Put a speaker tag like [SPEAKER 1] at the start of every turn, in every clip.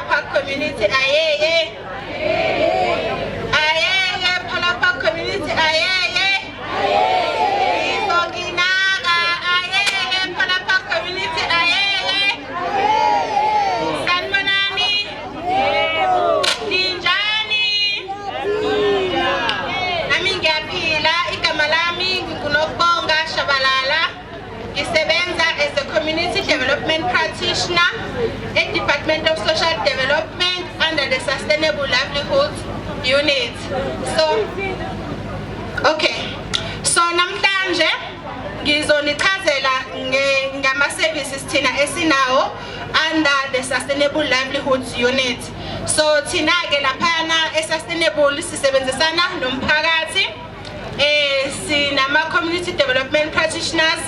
[SPEAKER 1] Phola Park community, ayeye. Ayeye, Phola Park community, ayeye. Izonginaga, ayeye, Phola Park community, ayeye. Sanibonani. Ninjani. Nami ngiyaphila, igama lami ngingunokubonga Shabalala. Ngisebenza as a community development practitioner at Department of Social Development under the Sustainable Livelihoods Unit. So namhlanje ngizonichazela ngama-services thina esinawo under the Sustainable Livelihoods Unit. So thina-ke laphana e-Sustainable sisebenzisana nomphakathi, sinama-community development practitioners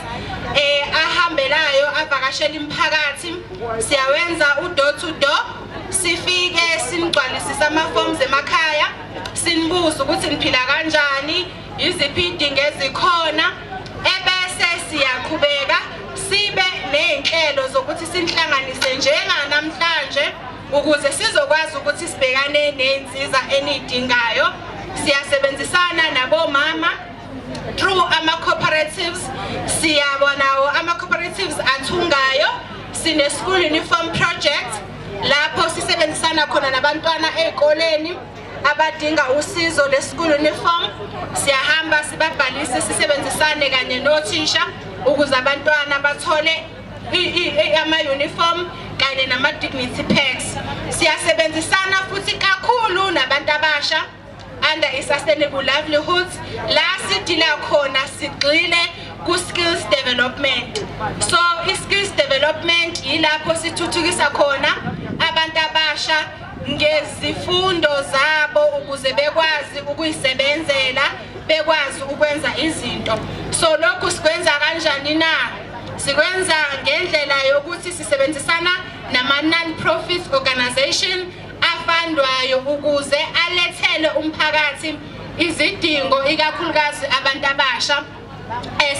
[SPEAKER 1] ahambelayo avakashela imphakathi. Siyawenza door to door, sifike sinigcwalisisa ama-forms emakhaya, sinibuze ukuthi niphila kanjani, iziphi idingo ezikhona, ebese siyaqhubeka sibe nezinhlelo zokuthi sinhlanganise njenganamhlanje ukuze sizokwazi ukuthi sibhekane nezinsiza enidingayo. Siyasebenzisana nabomama through ama-cooperatives. Siyabonawo ama-cooperatives athungayo. Sine school uniform project lapho sisebenzisana khona nabantwana ezikoleni abadinga usizo le-school uniform. Siyahamba sibabhalise, sisebenzisane kanye nothisha ukuze abantwana bathole ama-uniform kanye nama-dignity packs. Siyasebenzisana futhi kakhulu nabantu abasha under i-Sustainable Livelihoods, la sidila khona sigxile ku-skills development. So i-skills development yilapho sithuthukisa khona abantu abasha ngezifundo zabo ukuze bekwazi ukuyisebenzela, bekwazi ukwenza izinto. So lokhu sikwenza kanjani na? Sikwenza ngendlela yokuthi sisebenzisana nama-non-profit organization afandwayo ukuze alethele umphakathi izidingo ikakhulukazi abantu abasha.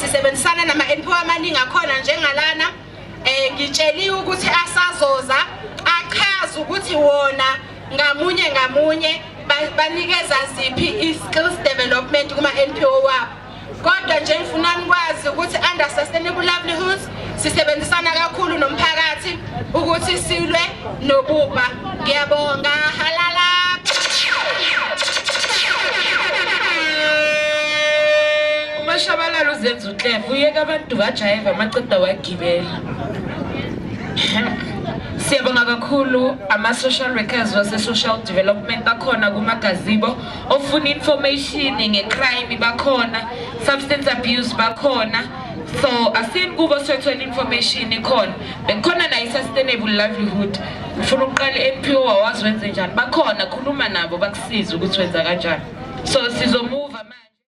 [SPEAKER 1] Sisebenzisana nama-NPO amaningi akhona njengalana. Ngitsheliwe ukuthi asazoza achaza ukuthi wona ngamunye banikeza ziphi i-skills development kuma-NPO wabo. Kodwa nje ngifuna nikwazi ukuthi under Sustainable Livelihoods sisebenzisana kakhulu nomphakathi ukuthi silwe nobubha. Ngiyabonga. Halala.
[SPEAKER 2] Shabalala uzenza uThemba uyeka abantu bajayiva amaqeda wagibela. Siyabonga kakhulu ama-social workers wase-social development bakhona kumagazibo, ofuna information nge-crime bakhona, substance abuse bakhona. So asini kubo siyothola information ikhona. Bekhona na i-Sustainable Livelihood. Ngifuna uqala i-NPO wawazi wenze njani. Bakhona khuluma nabo bakusiza ukuthi wenza kanjani. So sizomove manje.